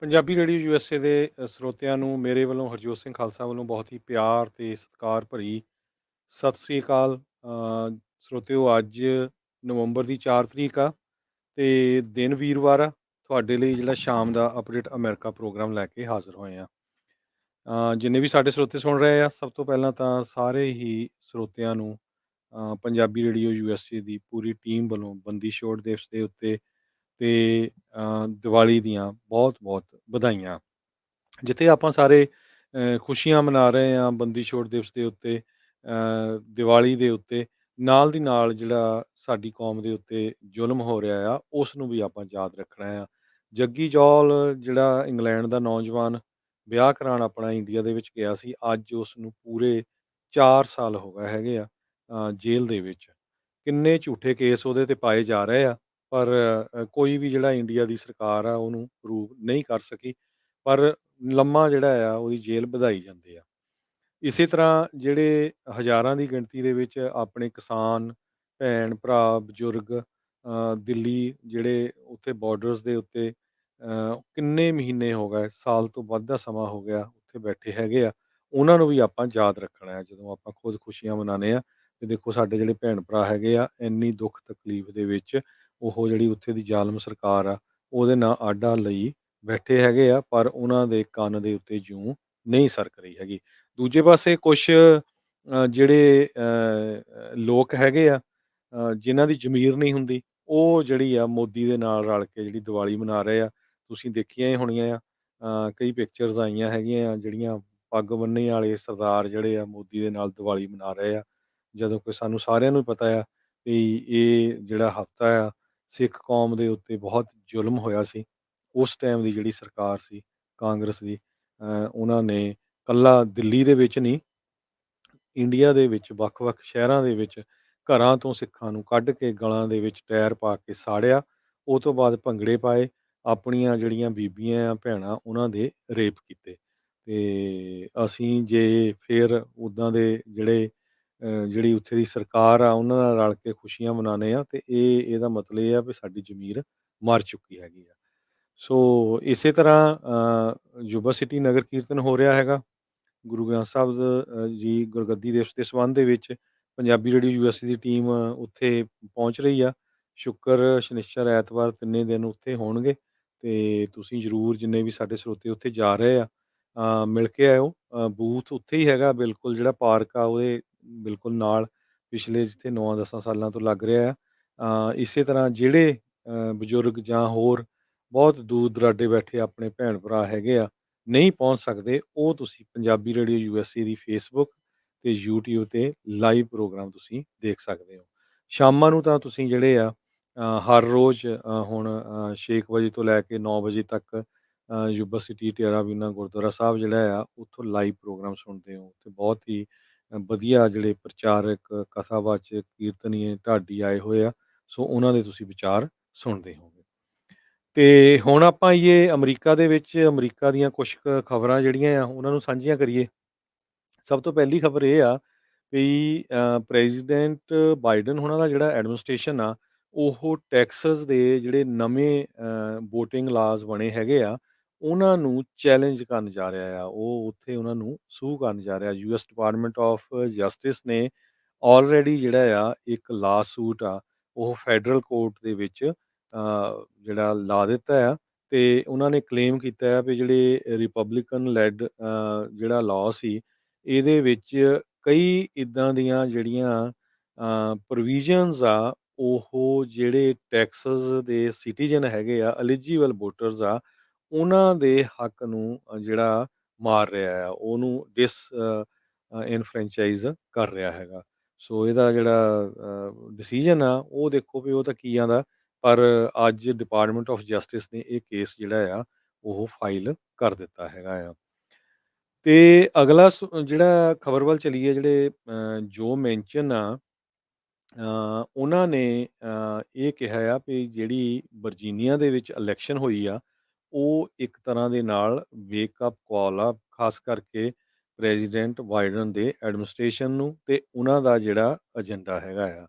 Punjabi radio USA ਦੇ ਸਰੋਤਿਆਂ ਨੂੰ ਮੇਰੇ ਵੱਲੋਂ ਹਰਜੋਤ ਸਿੰਘ ਖਾਲਸਾ ਵੱਲੋਂ ਬਹੁਤ ਹੀ ਪਿਆਰ ਤੇ ਸਤਿਕਾਰ ਭਰੀ ਸਤਿ ਸ੍ਰੀ ਅਕਾਲ। ਸਰੋਤਿਓ, ਅੱਜ ਨਵੰਬਰ ਦੀ 4 ਤਰੀਕ ਆ ਤੇ ਦਿਨ ਵੀਰਵਾਰ ਆ। ਤੁਹਾਡੇ ਲਈ ਜਿਹੜਾ ਸ਼ਾਮ ਦਾ ਅਪਡੇਟ ਅਮਰੀਕਾ ਪ੍ਰੋਗਰਾਮ ਲੈ ਕੇ ਹਾਜ਼ਰ ਹੋਏ ਆ। ਜਿੰਨੇ ਵੀ ਸਾਡੇ ਸਰੋਤੇ ਸੁਣ ਰਹੇ ਆ, ਸਭ ਤੋਂ ਪਹਿਲਾਂ ਤਾਂ ਸਾਰੇ ਹੀ ਸਰੋਤਿਆਂ ਨੂੰ ਪੰਜਾਬੀ ਰੇਡੀਓ ਯੂਐਸਏ ਦੀ ਪੂਰੀ ਟੀਮ ਵੱਲੋਂ ਬੰਦੀ ਛੋੜ ਦਿਵਸ ਦੇ ਉੱਤੇ ਤੇ ਦੀਵਾਲੀ ਦੀਆਂ ਬਹੁਤ-ਬਹੁਤ ਵਧਾਈਆਂ। ਜਿੱਥੇ ਆਪਾਂ ਸਾਰੇ ਖੁਸ਼ੀਆਂ ਮਨਾ ਰਹੇ ਹਾਂ ਬੰਦੀ ਛੋੜ ਦਿਵਸ ਦੇ ਉੱਤੇ, ਦੀਵਾਲੀ ਦੇ ਉੱਤੇ, ਨਾਲ ਦੀ ਨਾਲ ਜਿਹੜਾ ਸਾਡੀ ਕੌਮ ਦੇ ਉੱਤੇ ਜ਼ੁਲਮ ਹੋ ਰਿਹਾ ਆ, ਉਸ ਨੂੰ ਵੀ ਆਪਾਂ ਯਾਦ ਰੱਖਣਾ ਆ। ਜੱਗੀ ਜੌਲ ਜਿਹੜਾ ਇੰਗਲੈਂਡ ਦਾ ਨੌਜਵਾਨ ਵਿਆਹ ਕਰਾਉਣ ਆਪਣਾ ਇੰਡੀਆ ਦੇ ਵਿੱਚ ਗਿਆ ਸੀ, ਅੱਜ ਉਸ ਨੂੰ ਪੂਰੇ 4 ਸਾਲ ਹੋ ਗਏ ਹੈਗੇ ਆ ਜੇਲ੍ਹ ਦੇ ਵਿੱਚ। ਕਿੰਨੇ ਝੂਠੇ ਕੇਸ ਉਹਦੇ ਤੇ ਪਾਏ ਜਾ ਰਹੇ ਆ, ਪਰ ਕੋਈ ਵੀ ਜਿਹੜਾ ਇੰਡੀਆ ਦੀ ਸਰਕਾਰ ਆ ਉਹਨੂੰ ਪ੍ਰੂਵ ਨਹੀਂ ਕਰ ਸਕੀ। ਪਰ ਲੰਮਾ ਜਿਹੜਾ ਆ ਉਹਦੀ ਜੇਲ੍ਹ ਵਧਾਈ ਜਾਂਦੇ ਆ। ਇਸੇ ਤਰ੍ਹਾਂ ਜਿਹੜੇ ਹਜ਼ਾਰਾਂ ਦੀ ਗਿਣਤੀ ਦੇ ਵਿੱਚ ਆਪਣੇ ਕਿਸਾਨ, ਭੈਣ, ਭਰਾ, ਬਜ਼ੁਰਗ ਦਿੱਲੀ ਜਿਹੜੇ ਉੱਥੇ ਬਾਰਡਰਸ ਦੇ ਉੱਤੇ ਕਿੰਨੇ ਮਹੀਨੇ ਹੋ ਗਏ, ਸਾਲ ਤੋਂ ਵੱਧ ਦਾ ਸਮਾਂ ਹੋ ਗਿਆ ਉੱਥੇ ਬੈਠੇ ਹੈਗੇ ਆ, ਉਹਨਾਂ ਨੂੰ ਵੀ ਆਪਾਂ ਯਾਦ ਰੱਖਣਾ ਹੈ ਜਦੋਂ ਆਪਾਂ ਖੁਦ ਖੁਸ਼ੀਆਂ ਮਨਾਉਂਦੇ ਆ। ਤੇ ਦੇਖੋ ਸਾਡੇ ਜਿਹੜੇ ਭੈਣ ਭਰਾ ਹੈਗੇ ਆ, ਇੰਨੀ ਦੁੱਖ ਤਕਲੀਫ ਦੇ ਵਿੱਚ ਉਹ ਜਿਹੜੀ ਉੱਥੇ ਦੀ ਜ਼ਾਲਮ ਸਰਕਾਰ ਆ ਉਹਦੇ ਨਾਲ ਆਡਾ ਲਈ ਬੈਠੇ ਹੈਗੇ ਆ, ਪਰ ਉਹਨਾਂ ਦੇ ਕੰਨ ਦੇ ਉੱਤੇ ਜੂੰ ਨਹੀਂ ਸਰਕ ਰਹੀ ਹੈਗੀ। ਦੂਜੇ ਪਾਸੇ ਕੁਛ ਜਿਹੜੇ ਲੋਕ ਹੈਗੇ ਆ, ਜਿਨ੍ਹਾਂ ਦੀ ਜ਼ਮੀਰ ਨਹੀਂ ਹੁੰਦੀ, ਉਹ ਜਿਹੜੀ ਆ ਮੋਦੀ ਦੇ ਨਾਲ ਰਲ ਕੇ ਜਿਹੜੀ ਦੀਵਾਲੀ ਮਨਾ ਰਹੇ ਆ। ਤੁਸੀਂ ਦੇਖੀਆਂ ਹੀ ਹੋਣੀਆਂ ਆ, ਕਈ ਪਿਕਚਰਸ ਆਈਆਂ ਹੈਗੀਆਂ ਜਿਹੜੀਆਂ ਪੱਗ ਬੰਨ੍ਹੇ ਵਾਲੇ ਸਰਦਾਰ ਜਿਹੜੇ ਆ ਮੋਦੀ ਦੇ ਨਾਲ ਦੀਵਾਲੀ ਮਨਾ ਰਹੇ ਆ। ਜਦੋਂ ਕਿ ਸਾਨੂੰ ਸਾਰਿਆਂ ਨੂੰ ਪਤਾ ਆ ਵੀ ਇਹ ਜਿਹੜਾ ਹਫ਼ਤਾ ਆ, ਸਿੱਖ ਕੌਮ ਦੇ ਉੱਤੇ ਬਹੁਤ ਜ਼ੁਲਮ ਹੋਇਆ ਸੀ। ਉਸ ਟਾਈਮ ਦੀ ਜਿਹੜੀ ਸਰਕਾਰ ਸੀ ਕਾਂਗਰਸ ਦੀ, ਉਹਨਾਂ ਨੇ ਇਕੱਲਾ ਦਿੱਲੀ ਦੇ ਵਿੱਚ ਨਹੀਂ, ਇੰਡੀਆ ਦੇ ਵਿੱਚ ਵੱਖ-ਵੱਖ ਸ਼ਹਿਰਾਂ ਦੇ ਵਿੱਚ ਘਰਾਂ ਤੋਂ ਸਿੱਖਾਂ ਨੂੰ ਕੱਢ ਕੇ ਗਲਾਂ ਦੇ ਵਿੱਚ ਟਾਇਰ ਪਾ ਕੇ ਸਾੜਿਆ। ਉਹ ਤੋਂ ਬਾਅਦ ਭੰਗੜੇ ਪਾਏ, ਆਪਣੀਆਂ ਜਿਹੜੀਆਂ ਬੀਬੀਆਂ ਆ, ਭੈਣਾਂ, ਉਹਨਾਂ ਦੇ ਰੇਪ ਕੀਤੇ। ਤੇ ਅਸੀਂ ਜੇ ਫਿਰ ਉੱਦਾਂ ਦੇ ਜਿਹੜੇ ਜਿਹੜੀ ਉੱਥੇ ਦੀ ਸਰਕਾਰ ਆ ਉਹਨਾਂ ਨਾਲ ਰਲ ਕੇ ਖੁਸ਼ੀਆਂ ਮਨਾਉਂਦੇ ਆ, ਤੇ ਇਹਦਾ ਮਤਲਬ ਇਹ ਆ ਵੀ ਸਾਡੀ ਜ਼ਮੀਰ ਮਰ ਚੁੱਕੀ ਹੈਗੀ ਆ। ਸੋ ਇਸੇ ਤਰ੍ਹਾਂ ਯੁਬਾ ਸਿਟੀ ਨਗਰ ਕੀਰਤਨ ਹੋ ਰਿਹਾ ਹੈਗਾ। ਗੁਰੂ ਗ੍ਰੰਥ ਸਾਹਿਬ ਜੀ ਗੁਰਗੱਦੀ ਦਿਵਸ ਦੇ ਸੰਬੰਧ ਦੇ ਵਿੱਚ ਪੰਜਾਬੀ ਰੇਡੀਓ ਯੂਐਸਏ ਦੀ ਟੀਮ ਉੱਥੇ ਪਹੁੰਚ ਰਹੀ ਆ। ਸ਼ੁੱਕਰ, ਸ਼ਨਿਚਰ, ਐਤਵਾਰ ਤਿੰਨੇ ਦਿਨ ਉੱਥੇ ਹੋਣਗੇ ਤੇ ਤੁਸੀਂ ਜ਼ਰੂਰ ਜਿੰਨੇ ਵੀ ਸਾਡੇ ਸਰੋਤੇ ਉੱਥੇ ਜਾ ਰਹੇ ਆ, ਮਿਲ ਕੇ ਆਇਓ। ਬੂਥ ਉੱਥੇ ਹੀ ਹੈਗਾ ਬਿਲਕੁਲ, ਜਿਹੜਾ ਪਾਰਕ ਆ ਉਹਦੇ ਬਿਲਕੁਲ ਨਾਲ, ਪਿਛਲੇ ਜਿੱਥੇ 9-10 ਸਾਲਾਂ ਤੋਂ ਲੱਗ ਰਿਹਾ ਆ। ਇਸੇ ਤਰ੍ਹਾਂ ਜਿਹੜੇ ਬਜ਼ੁਰਗ ਜਾਂ ਹੋਰ ਬਹੁਤ ਦੂਰ ਦੁਰਾਡੇ ਬੈਠੇ ਆਪਣੇ ਭੈਣ ਭਰਾ ਹੈਗੇ ਆ, ਨਹੀਂ ਪਹੁੰਚ ਸਕਦੇ, ਉਹ ਤੁਸੀਂ ਪੰਜਾਬੀ ਰੇਡੀਓ ਯੂਐਸਏ ਦੀ ਫੇਸਬੁੱਕ ਤੇ ਯੂਟਿਊਬ ਤੇ ਲਾਈਵ ਪ੍ਰੋਗਰਾਮ ਤੁਸੀਂ ਦੇਖ ਸਕਦੇ ਹੋ। ਸ਼ਾਮਾਂ ਨੂੰ ਤਾਂ ਤੁਸੀਂ ਜਿਹੜੇ ਆ ਹਰ ਰੋਜ਼ ਹੁਣ 6 ਵਜੇ ਤੋਂ ਲੈ ਕੇ 9 ਵਜੇ ਤੱਕ ਯੂਬਾ ਸਿਟੀ ਟੇਰਾ ਬੀਨਾ ਗੁਰਦੁਆਰਾ ਸਾਹਿਬ ਜਿਹੜਾ ਆ ਉੱਥੋਂ ਲਾਈਵ ਪ੍ਰੋਗਰਾਮ ਸੁਣਦੇ ਹੋ। ਤੇ ਬਹੁਤ ਹੀ ਵਧੀਆ ਜਿਹੜੇ ਪ੍ਰਚਾਰਕ, ਕਥਾਵਾਚਕ, ਕੀਰਤਨੀਏ, ਢਾਡੀ ਆਏ ਹੋਏ ਆ, ਸੋ ਉਹਨਾਂ ਦੇ ਤੁਸੀਂ ਵਿਚਾਰ ਸੁਣਦੇ ਹੋਗੇ। ਤੇ ਹੁਣ ਆਪਾਂ ਆਈਏ ਅਮਰੀਕਾ ਦੇ ਵਿੱਚ। ਅਮਰੀਕਾ ਦੀਆਂ ਕੁਛ ਕੁ ਖਬਰਾਂ ਜਿਹੜੀਆਂ ਆ ਉਹਨਾਂ ਨੂੰ ਸਾਂਝੀਆਂ ਕਰੀਏ। ਸਭ ਤੋਂ ਪਹਿਲੀ ਖਬਰ ਇਹ ਆ ਵੀ ਪ੍ਰੈਜ਼ੀਡੈਂਟ ਬਾਈਡਨ ਹੋਣਾ ਦਾ ਜਿਹੜਾ ਐਡਮਿਨਿਸਟ੍ਰੇਸ਼ਨ ਆ, ਉਹ ਟੈਕਸਸ ਦੇ ਜਿਹੜੇ ਨਵੇਂ ਵੋਟਿੰਗ ਲਾਜ਼ ਬਣੇ ਹੈਗੇ ਆ, ਉਹਨਾਂ ਨੂੰ ਚੈਲੰਜ ਕਰਨ ਜਾ ਰਿਹਾ ਆ। ਉਹ ਉੱਥੇ ਉਹਨਾਂ ਨੂੰ ਸੂ ਕਰਨ ਜਾ ਰਿਹਾ। ਯੂਐਸ ਡਿਪਾਰਟਮੈਂਟ ਆਫ ਜਸਟਿਸ ਨੇ ਆਲਰੇਡੀ ਜਿਹੜਾ ਆ ਇੱਕ ਲਾ ਸੂਟ ਆ, ਉਹ ਫੈਡਰਲ ਕੋਰਟ ਦੇ ਵਿੱਚ ਜਿਹੜਾ ਲਾ ਦਿੱਤਾ ਆ। ਤੇ ਉਹਨਾਂ ਨੇ ਕਲੇਮ ਕੀਤਾ ਆ ਵੀ ਜਿਹੜੇ ਰਿਪਬਲਿਕਨ ਲੈਡ ਜਿਹੜਾ ਲਾਅ ਸੀ, ਇਹਦੇ ਵਿੱਚ ਕਈ ਇੱਦਾਂ ਦੀਆਂ ਜਿਹੜੀਆਂ ਪ੍ਰੋਵੀਜ਼ਨਸ ਆ, ਉਹ ਜਿਹੜੇ ਟੈਕਸਸ ਦੇ ਸਿਟੀਜ਼ਨ ਹੈਗੇ ਆ, ਐਲੀਜੀਬਲ ਵੋਟਰਸ ਆ, ਉਹਨਾਂ ਦੇ ਹੱਕ ਨੂੰ ਜਿਹੜਾ ਮਾਰ ਰਿਹਾ ਆ, ਉਹਨੂੰ ਇਨਫਰੈਂਚਾਈਜ਼ ਕਰ ਰਿਹਾ ਹੈਗਾ। ਸੋ ਇਹਦਾ ਜਿਹੜਾ ਡਿਸੀਜਨ ਆ, ਉਹ ਦੇਖੋ ਵੀ ਉਹ ਤਾਂ ਕੀ ਆਂਦਾ। ਪਰ ਅੱਜ ਡਿਪਾਰਟਮੈਂਟ ਆਫ ਜਸਟਿਸ ਨੇ ਇਹ ਕੇਸ ਜਿਹੜਾ ਆ ਉਹ ਫਾਈਲ ਕਰ ਦਿੱਤਾ ਹੈਗਾ ਆ। ਤੇ ਅਗਲਾ ਜਿਹੜਾ ਖਬਰ ਵੱਲ ਚਲੀਏ, ਜਿਹੜੇ ਜੋ ਮੈਨਸ਼ਨ ਆ, ਉਹਨਾਂ ਨੇ ਇਹ ਕਿਹਾ ਆ ਵੀ ਜਿਹੜੀ ਵਰਜੀਨੀਆ ਦੇ ਵਿੱਚ ਇਲੈਕਸ਼ਨ ਹੋਈ ਆ, ਉਹ ਇੱਕ ਤਰ੍ਹਾਂ ਦੇ ਨਾਲ ਵੇਕ ਅਪ ਕਾਲ ਆ, ਖਾਸ ਕਰਕੇ ਪ੍ਰੈਜ਼ੀਡੈਂਟ ਬਾਈਡਨ ਦੇ ਐਡਮਿਨਿਸਟ੍ਰੇਸ਼ਨ ਨੂੰ ਤੇ ਉਹਨਾਂ ਦਾ ਜਿਹੜਾ ਏਜੰਡਾ ਹੈਗਾ ਆ।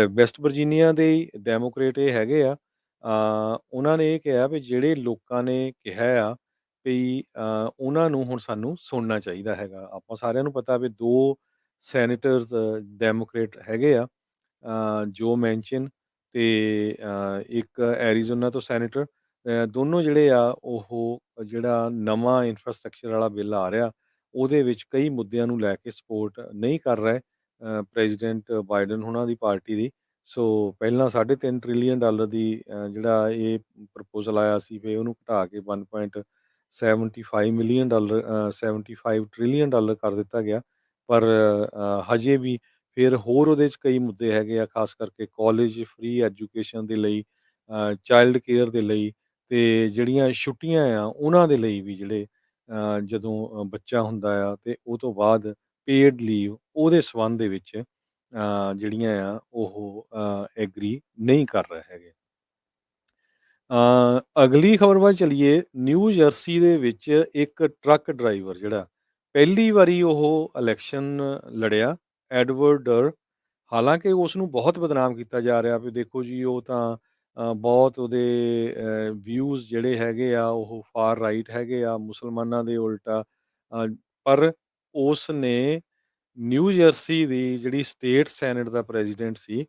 ਵੈਸਟ ਵਰਜੀਨੀਆ ਦੇ ਡੈਮੋਕ੍ਰੇਟ ਇਹ ਹੈਗੇ ਆ। ਉਹਨਾਂ ਨੇ ਇਹ ਕਿਹਾ ਵੀ ਜਿਹੜੇ ਲੋਕਾਂ ਨੇ ਕਿਹਾ ਆ ਵੀ ਉਹਨਾਂ ਨੂੰ ਹੁਣ ਸਾਨੂੰ ਸੁਣਨਾ ਚਾਹੀਦਾ ਹੈਗਾ। ਆਪਾਂ ਸਾਰਿਆਂ ਨੂੰ ਪਤਾ ਵੀ 2 ਸੈਨੇਟਰਸ ਡੈਮੋਕ੍ਰੇਟ ਹੈਗੇ ਆ, ਜੋ ਮੈਨਚਨ ਤੇ ਇੱਕ ਐਰੀਜ਼ੋਨਾ ਤੋਂ ਸੈਨੇਟਰ। ਦੋਨੋਂ ਜਿਹੜੇ ਆ ਉਹ ਜਿਹੜਾ ਨਵਾਂ ਇਨਫਰਾਸਟਰਕਚਰ ਵਾਲਾ ਬਿੱਲ ਆ ਰਿਹਾ, ਉਹਦੇ ਵਿੱਚ ਕਈ ਮੁੱਦਿਆਂ ਨੂੰ ਲੈ ਕੇ ਸਪੋਰਟ ਨਹੀਂ ਕਰ ਰਹੇ ਪ੍ਰੈਜ਼ੀਡੈਂਟ ਬਾਈਡਨ ਹੋਣਾ ਦੀ ਪਾਰਟੀ ਦੀ। ਸੋ ਪਹਿਲਾਂ $3.5 ਟ੍ਰਿਲੀਅਨ ਦੀ ਜਿਹੜਾ ਇਹ ਪ੍ਰਪੋਜ਼ਲ ਆਇਆ ਸੀ ਵੀ ਉਹਨੂੰ ਘਟਾ ਕੇ $1.75 ਟ੍ਰਿਲੀਅਨ ਕਰ ਦਿੱਤਾ ਗਿਆ। ਪਰ ਹਜੇ ਵੀ ਫਿਰ ਹੋਰ ਉਹਦੇ 'ਚ ਕਈ ਮੁੱਦੇ ਹੈਗੇ ਆ, ਖਾਸ ਕਰਕੇ ਕਾਲਜ ਫ੍ਰੀ ਐਜੂਕੇਸ਼ਨ ਦੇ ਲਈ, ਚਾਈਲਡ ਕੇਅਰ ਦੇ ਲਈ ਤੇ ਜਿਹੜੀਆਂ ਛੁੱਟੀਆਂ ਆ ਉਹਨਾਂ ਦੇ ਲਈ ਵੀ, ਜਿਹੜੇ ਜਦੋਂ ਬੱਚਾ ਹੁੰਦਾ ਆ ਤੇ ਉਹ ਤੋਂ ਬਾਅਦ ਪੇਡ ਲੀਵ ਉਹਦੇ ਸੰਬੰਧ ਦੇ ਵਿੱਚ ਜਿਹੜੀਆਂ ਆ ਉਹ ਐਗਰੀ ਨਹੀਂ ਕਰ ਰਹੇ ਹੈਗੇ। ਅਗਲੀ ਖਬਰ ਵੱਲ ਚਲੀਏ। ਨਿਊ ਜਰਸੀ ਦੇ ਵਿੱਚ ਇੱਕ ਟਰੱਕ ਡਰਾਈਵਰ ਜਿਹੜਾ ਪਹਿਲੀ ਵਾਰੀ ਉਹ ਇਲੈਕਸ਼ਨ ਲੜਿਆ, ਐਡਵਰਡ ਡਰ। ਹਾਲਾਂਕਿ ਉਸ ਨੂੰ ਬਹੁਤ ਬਦਨਾਮ ਕੀਤਾ ਜਾ ਰਿਹਾ ਵੀ ਦੇਖੋ ਜੀ ਉਹ ਤਾਂ ਬਹੁਤ ਉਹਦੇ ਵਿਊਜ਼ ਜਿਹੜੇ ਹੈਗੇ ਆ ਉਹ ਫਾਰ ਰਾਈਟ ਹੈਗੇ ਆ, ਮੁਸਲਮਾਨਾਂ ਦੇ ਉਲਟਾ। ਪਰ ਉਸ ਨੇ ਨਿਊ ਜਰਸੀ ਦੀ ਜਿਹੜੀ ਸਟੇਟ ਸੈਨੇਟ ਦਾ ਪ੍ਰੈਜ਼ੀਡੈਂਟ ਸੀ,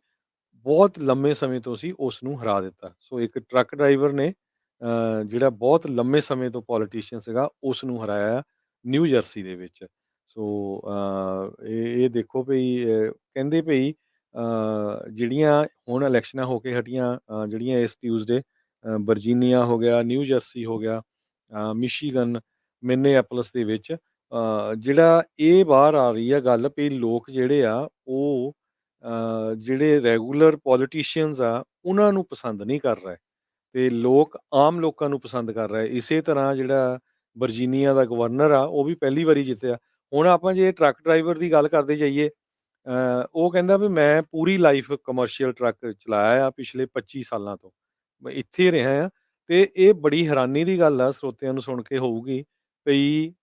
ਬਹੁਤ ਲੰਮੇ ਸਮੇਂ ਤੋਂ ਸੀ, ਉਸ ਨੂੰ ਹਰਾ ਦਿੱਤਾ। ਸੋ ਇੱਕ ਟਰੱਕ ਡਰਾਈਵਰ ਨੇ ਜਿਹੜਾ ਬਹੁਤ ਲੰਮੇ ਸਮੇਂ ਤੋਂ ਪੋਲੀਟੀਸ਼ੀਅਨ ਸੀਗਾ, ਉਸ ਨੂੰ ਹਰਾਇਆ ਨਿਊ ਜਰਸੀ ਦੇ ਵਿੱਚ। ਸੋ ਇਹ ਦੇਖੋ ਭਈ, ਕਹਿੰਦੇ ਭਈ ਜਿਹੜੀਆਂ ਹੁਣ ਇਲੈਕਸ਼ਨਾਂ ਹੋ ਕੇ ਹਟੀਆਂ, ਜਿਹੜੀਆਂ ਇਸ ਟਿਊਜ਼ਡੇ, ਵਰਜੀਨੀਆ ਹੋ ਗਿਆ, ਨਿਊ ਜਰਸੀ ਹੋ ਗਿਆ, ਮਿਸ਼ੀਗਨ, ਮਿਨੀਐਪੋਲਿਸ ਦੇ ਵਿੱਚ ਜਿਹੜਾ ਇਹ ਬਾਹਰ ਆ ਰਹੀ ਆ ਗੱਲ ਵੀ ਲੋਕ ਜਿਹੜੇ ਆ ਉਹ ਜਿਹੜੇ ਰੈਗੂਲਰ ਪੋਲੀਟੀਸ਼ੀਅਨਸ ਆ ਉਹਨਾਂ ਨੂੰ ਪਸੰਦ ਨਹੀਂ ਕਰ ਰਹੇ ਤੇ ਲੋਕ ਆਮ ਲੋਕਾਂ ਨੂੰ ਪਸੰਦ ਕਰ ਰਹੇ। ਇਸੇ ਤਰ੍ਹਾਂ ਜਿਹੜਾ ਵਰਜੀਨੀਆ ਦਾ ਗਵਰਨਰ ਆ ਉਹ ਵੀ ਪਹਿਲੀ ਵਾਰੀ ਜਿੱਤਿਆ। ਹੁਣ ਆਪਾਂ ਜੇ ਟਰੱਕ ਡਰਾਈਵਰ ਦੀ ਗੱਲ ਕਰਦੇ ਜਾਈਏ, ਉਹ ਕਹਿੰਦਾ ਵੀ ਮੈਂ ਪੂਰੀ ਲਾਈਫ ਕਮਰਸ਼ੀਅਲ ਟਰੱਕ ਚਲਾਇਆ ਆ ਪਿਛਲੇ 25 ਸਾਲਾਂ ਤੋਂ, ਮੈਂ ਇੱਥੇ ਰਿਹਾ ਆ। ਤੇ ਇਹ ਬੜੀ ਹੈਰਾਨੀ ਦੀ ਗੱਲ ਆ ਸਰੋਤਿਆਂ ਨੂੰ ਸੁਣ ਕੇ ਹੋਊਗੀ ਵੀ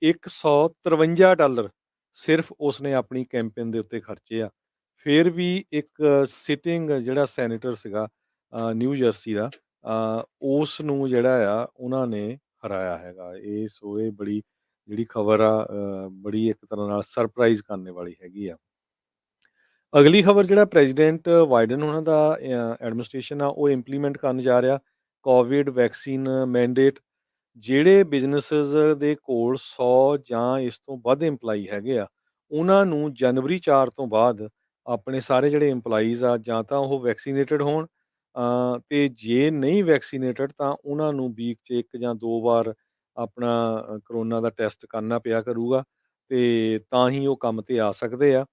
$153 ਸਿਰਫ ਉਸਨੇ ਆਪਣੀ ਕੈਂਪੇਨ ਦੇ ਉੱਤੇ ਖਰਚੇ ਆ। ਫਿਰ ਵੀ ਇੱਕ ਸਿਟਿੰਗ ਜਿਹੜਾ ਸੈਨੇਟਰ ਸੀਗਾ ਨਿਊ ਜਰਸੀ ਦਾ, ਉਸ ਨੂੰ ਜਿਹੜਾ ਆ ਉਹਨਾਂ ਨੇ ਹਰਾਇਆ ਹੈਗਾ। ਸੋ ਇਹ ਬੜੀ ਜਿਹੜੀ ਖਬਰ ਆ ਬੜੀ ਇੱਕ ਤਰ੍ਹਾਂ ਨਾਲ ਸਰਪ੍ਰਾਈਜ਼ ਕਰਨ ਵਾਲੀ ਹੈਗੀ ਆ। ਅਗਲੀ ਖਬਰ, ਜਿਹੜਾ ਪ੍ਰੈਜ਼ੀਡੈਂਟ ਬਾਈਡਨ ਉਹਨਾਂ ਦਾ ਐਡਮਿਨਿਸਟ੍ਰੇਸ਼ਨ ਆ ਉਹ ਇੰਪਲੀਮੈਂਟ ਕਰਨ ਜਾ ਰਿਹਾ ਕੋਵਿਡ ਵੈਕਸੀਨ ਮੈਂਡੇਟ। ਜਿਹੜੇ ਬਿਜ਼ਨੈਸਿਸ ਦੇ ਕੋਲ 100 ਜਾਂ ਇਸ ਤੋਂ ਵੱਧ ਇੰਪਲਾਈ ਹੈਗੇ ਆ, ਉਹਨਾਂ ਨੂੰ ਜਨਵਰੀ 4 ਤੋਂ ਬਾਅਦ ਆਪਣੇ ਸਾਰੇ ਜਿਹੜੇ ਇੰਪਲਾਈਜ਼ ਆ ਜਾਂ ਤਾਂ ਉਹ ਵੈਕਸੀਨੇਟਡ ਹੋਣ, ਤੇ ਜੇ ਨਹੀਂ ਵੈਕਸੀਨੇਟਡ ਤਾਂ ਉਹਨਾਂ ਨੂੰ ਵੀਕ 'ਚ 1 ਜਾਂ 2 ਵਾਰ ਆਪਣਾ ਕਰੋਨਾ ਦਾ ਟੈਸਟ ਕਰਨਾ ਪਿਆ ਕਰੂਗਾ ਤੇ ਤਾਂ ਹੀ ਉਹ ਕੰਮ ਤੇ ਆ ਸਕਦੇ ਆ।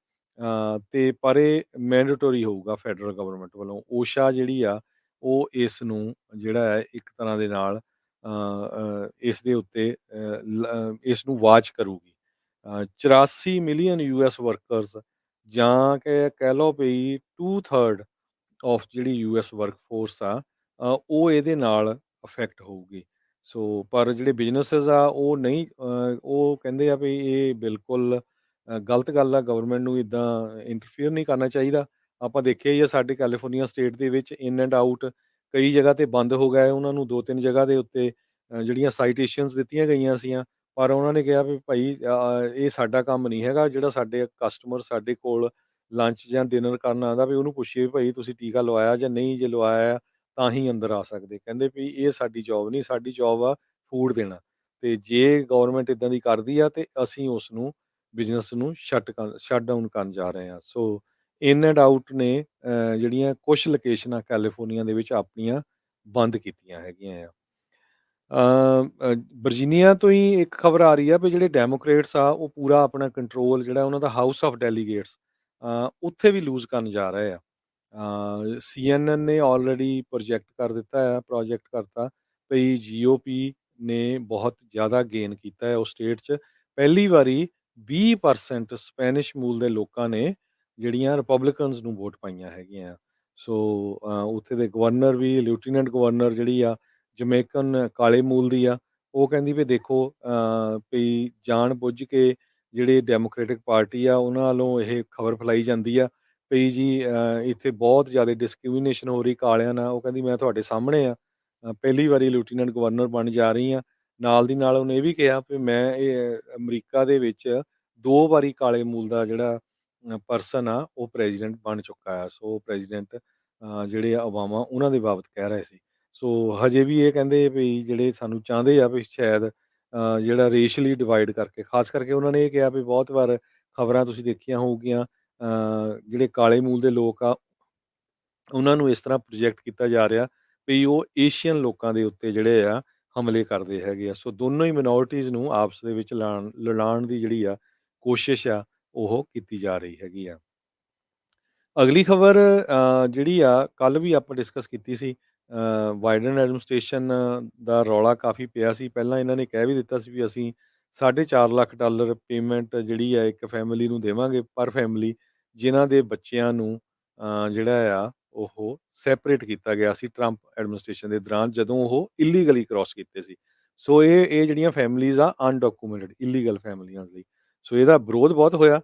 ਤੇ ਪਰ ਇਹ ਮੈਂਡੇਟਰੀ ਹੋਊਗਾ ਫੈਡਰਲ ਗਵਰਨਮੈਂਟ ਵੱਲੋਂ। ਓਸ਼ਾ ਜਿਹੜੀ ਆ ਉਹ ਇਸ ਨੂੰ ਜਿਹੜਾ ਹੈ ਇੱਕ ਤਰ੍ਹਾਂ ਦੇ ਨਾਲ ਇਸ ਦੇ ਉੱਤੇ ਇਸ ਨੂੰ ਵਾਚ ਕਰੂਗੀ। 84 ਮਿਲੀਅਨ ਯੂਐਸ ਵਰਕਰਸ, ਜਾਂ ਕਿ ਕਹਿ ਲਓ ਵੀ 2/3 ਆਫ ਜਿਹੜੀ ਯੂਐਸ ਵਰਕਫੋਰਸ ਆ, ਉਹ ਇਹਦੇ ਨਾਲ ਅਫੈਕਟ ਹੋਊਗੀ। ਸੋ ਪਰ ਜਿਹੜੇ ਬਿਜ਼ਨੈਸਿਸ ਆ ਉਹ ਨਹੀਂ, ਉਹ ਕਹਿੰਦੇ ਆ ਵੀ ਇਹ ਬਿਲਕੁਲ ਗਲਤ ਗੱਲ ਆ, ਗਵਰਨਮੈਂਟ ਨੂੰ ਇੱਦਾਂ ਇੰਟਰਫੀਅਰ ਨਹੀਂ ਕਰਨਾ ਚਾਹੀਦਾ। ਆਪਾਂ ਦੇਖਿਆ ਹੀ ਆ ਸਾਡੇ ਕੈਲੀਫੋਰਨੀਆ ਸਟੇਟ ਦੇ ਵਿੱਚ ਇਨ ਐਂਡ ਆਊਟ ਕਈ ਜਗ੍ਹਾ 'ਤੇ ਬੰਦ ਹੋ ਗਏ, ਉਹਨਾਂ ਨੂੰ 2-3 ਜਗ੍ਹਾ ਦੇ ਉੱਤੇ ਜਿਹੜੀਆਂ ਸਾਈਟੇਸ਼ਨਸ ਦਿੱਤੀਆਂ ਗਈਆਂ ਸੀਆਂ, ਪਰ ਉਹਨਾਂ ਨੇ ਕਿਹਾ ਵੀ ਭਾਈ ਇਹ ਸਾਡਾ ਕੰਮ ਨਹੀਂ ਹੈਗਾ। ਜਿਹੜਾ ਸਾਡੇ ਕਸਟਮਰ ਸਾਡੇ ਕੋਲ ਲੰਚ ਜਾਂ ਡਿਨਰ ਕਰਨ ਆਉਂਦਾ ਵੀ ਉਹਨੂੰ ਪੁੱਛੀਏ ਵੀ ਭਾਈ ਤੁਸੀਂ ਟੀਕਾ ਲਵਾਇਆ ਜਾਂ ਨਹੀਂ, ਜੇ ਲਵਾਇਆ ਤਾਂ ਹੀ ਅੰਦਰ ਆ ਸਕਦੇ। ਕਹਿੰਦੇ ਵੀ ਇਹ ਸਾਡੀ ਜੋਬ ਨਹੀਂ, ਸਾਡੀ ਜੋਬ ਆ ਫੂਡ ਦੇਣਾ, ਤੇ ਜੇ ਗਵਰਨਮੈਂਟ ਇੱਦਾਂ ਦੀ ਕਰਦੀ ਆ ਤੇ ਅਸੀਂ ਉਸ ਨੂੰ ਬਿਜ਼ਨਸ ਨੂੰ ਸ਼ਟ ਡਾਊਨ ਕਰਨ ਜਾ ਰਹੇ ਹਾਂ। ਸੋ ਇਨ ਐਂਡ ਆਊਟ ਨੇ ਜਿਹੜੀਆਂ ਕੁਛ ਲੋਕੇਸ਼ਨਾਂ ਕੈਲੀਫੋਰਨੀਆ ਦੇ ਵਿੱਚ ਆਪਣੀਆਂ ਬੰਦ ਕੀਤੀਆਂ ਹੈਗੀਆਂ ਆ। ਵਰਜੀਨੀਆ ਤੋਂ ਹੀ ਇੱਕ ਖਬਰ ਆ ਰਹੀ ਆ ਵੀ ਜਿਹੜੇ ਡੈਮੋਕ੍ਰੇਟਸ ਆ ਉਹ ਪੂਰਾ ਆਪਣਾ ਕੰਟਰੋਲ ਜਿਹੜਾ ਉਹਨਾਂ ਦਾ ਹਾਊਸ ਆਫ ਡੈਲੀਗੇਟਸ ਉੱਥੇ ਵੀ ਲੂਜ਼ ਕਰਨ ਜਾ ਰਹੇ ਆ। CNN ਨੇ ਆਲਰੇਡੀ ਪ੍ਰੋਜੈਕਟ ਕਰਤਾ ਵੀ GOP ਨੇ ਬਹੁਤ ਜ਼ਿਆਦਾ ਗੇਨ ਕੀਤਾ ਹੈ ਉਸ ਸਟੇਟ 'ਚ। ਪਹਿਲੀ ਵਾਰੀ 20% ਸਪੈਨਿਸ਼ ਮੂਲ ਦੇ ਲੋਕਾਂ ਨੇ ਜਿਹੜੀਆਂ ਰਿਪਬਲਿਕਨਸ ਨੂੰ ਵੋਟ ਪਾਈਆਂ ਹੈਗੀਆਂ। ਸੋ ਉੱਥੇ ਦੇ ਗਵਰਨਰ ਵੀ, ਲੈਫਟੀਨੈਂਟ ਗਵਰਨਰ ਜਿਹੜੀ ਆ ਜਮੈਕਨ ਕਾਲੇ ਮੂਲ ਦੀ ਆ, ਉਹ ਕਹਿੰਦੀ ਵੀ ਦੇਖੋ ਵੀ ਜਾਣ ਬੁੱਝ ਕੇ ਜਿਹੜੇ ਡੈਮੋਕ੍ਰੈਟਿਕ ਪਾਰਟੀ ਆ ਉਹਨਾਂ ਵੱਲੋਂ ਇਹ ਖਬਰ ਫੈਲਾਈ ਜਾਂਦੀ ਆ ਵੀ ਜੀ ਇੱਥੇ ਬਹੁਤ ਜ਼ਿਆਦਾ ਡਿਸਕ੍ਰਿਮੀਨੇਸ਼ਨ ਹੋ ਰਹੀ ਕਾਲਿਆਂ ਨਾਲ। ਉਹ ਕਹਿੰਦੀ ਮੈਂ ਤੁਹਾਡੇ ਸਾਹਮਣੇ ਆ, ਪਹਿਲੀ ਵਾਰੀ ਲੈਫਟੀਨੈਂਟ ਗਵਰਨਰ ਬਣ ਜਾ ਰਹੀ ਹਾਂ। ਨਾਲ ਦੀ ਨਾਲ ਉਹਨੇ ਇਹ ਵੀ ਕਿਹਾ ਵੀ ਮੈਂ ਅਮਰੀਕਾ ਦੇ ਵਿੱਚ 2 ਵਾਰੀ ਕਾਲੇ ਮੂਲ ਦਾ ਜਿਹੜਾ ਪਰਸਨ ਆ ਉਹ ਪ੍ਰੈਜ਼ੀਡੈਂਟ ਬਣ ਚੁੱਕਾ ਆ। ਸੋ ਪ੍ਰੈਜ਼ੀਡੈਂਟ ਜਿਹੜੇ ਆ ਓਬਾਮਾ ਉਹਨਾਂ ਦੇ ਬਾਬਤ ਕਹਿ ਰਹੇ ਸੀ। ਸੋ ਹਜੇ ਵੀ ਇਹ ਕਹਿੰਦੇ ਵੀ ਜਿਹੜੇ ਸਾਨੂੰ ਚਾਹੁੰਦੇ ਆ ਵੀ ਸ਼ਾਇਦ ਜਿਹੜਾ ਰੇਸ਼ਲੀ ਡਿਵਾਈਡ ਕਰਕੇ, ਖਾਸ ਕਰਕੇ ਉਹਨਾਂ ਨੇ ਇਹ ਕਿਹਾ ਵੀ ਬਹੁਤ ਵਾਰ ਖਬਰਾਂ ਤੁਸੀਂ ਦੇਖੀਆਂ ਹੋਊਗੀਆਂ, ਜਿਹੜੇ ਕਾਲੇ ਮੂਲ ਦੇ ਲੋਕ ਆ ਉਹਨਾਂ ਨੂੰ ਇਸ ਤਰ੍ਹਾਂ ਪ੍ਰੋਜੈਕਟ ਕੀਤਾ ਜਾ ਰਿਹਾ ਵੀ ਉਹ ਏਸ਼ੀਅਨ ਲੋਕਾਂ ਦੇ ਉੱਤੇ ਜਿਹੜੇ ਆ ਹਮਲੇ ਕਰਦੇ ਹੈਗੇ ਆ। ਸੋ ਦੋਨੋਂ ਹੀ ਮਿਨੋਰਿਟੀਜ਼ ਨੂੰ ਆਪਸ ਦੇ ਵਿੱਚ ਲੜਾਉਣ ਦੀ ਜਿਹੜੀ ਆ ਕੋਸ਼ਿਸ਼ ਆ ਉਹ ਕੀਤੀ ਜਾ ਰਹੀ ਹੈਗੀ ਆ। ਅਗਲੀ ਖਬਰ ਜਿਹੜੀ ਆ ਕੱਲ੍ਹ ਵੀ ਆਪਾਂ ਡਿਸਕਸ ਕੀਤੀ ਸੀ। ਬਾਈਡਨ ਐਡਮਿਨਿਸਟ੍ਰੇਸ਼ਨ ਦਾ ਰੌਲਾ ਕਾफ़ੀ ਪਿਆ ਸੀ। ਪਹਿਲਾਂ ਇਹਨਾਂ ਨੇ ਕਹਿ ਵੀ ਦਿੱਤਾ ਸੀ ਵੀ ਅਸੀਂ $4.5 ਲੱਖ ਪੇਮੈਂਟ ਜਿਹੜੀ ਆ ਇੱਕ ਫੈਮਿਲੀ ਨੂੰ ਦੇਵਾਂਗੇ ਪਰ ਫੈਮਿਲੀ, ਜਿਨ੍ਹਾਂ ਦੇ ਬੱਚਿਆਂ ਨੂੰ ਜਿਹੜਾ ਆ ਉਹ ਸੈਪਰੇਟ ਕੀਤਾ ਗਿਆ ਸੀ ਟਰੰਪ ਐਡਮਿਨਿਸਟ੍ਰੇਸ਼ਨ ਦੇ ਦੌਰਾਨ, ਜਦੋਂ ਉਹ ਇਲੀਗਲੀ ਕ੍ਰੋਸ ਕੀਤੇ ਸੀ। ਸੋ ਇਹ ਜਿਹੜੀਆਂ ਫੈਮਿਲੀਜ਼ ਆ ਅਨਡਾਕੂਮੈਂਟਡ ਇਲੀਗਲ ਫੈਮਿਲੀਆਂ ਲਈ। ਸੋ ਇਹਦਾ ਵਿਰੋਧ ਬਹੁਤ ਹੋਇਆ।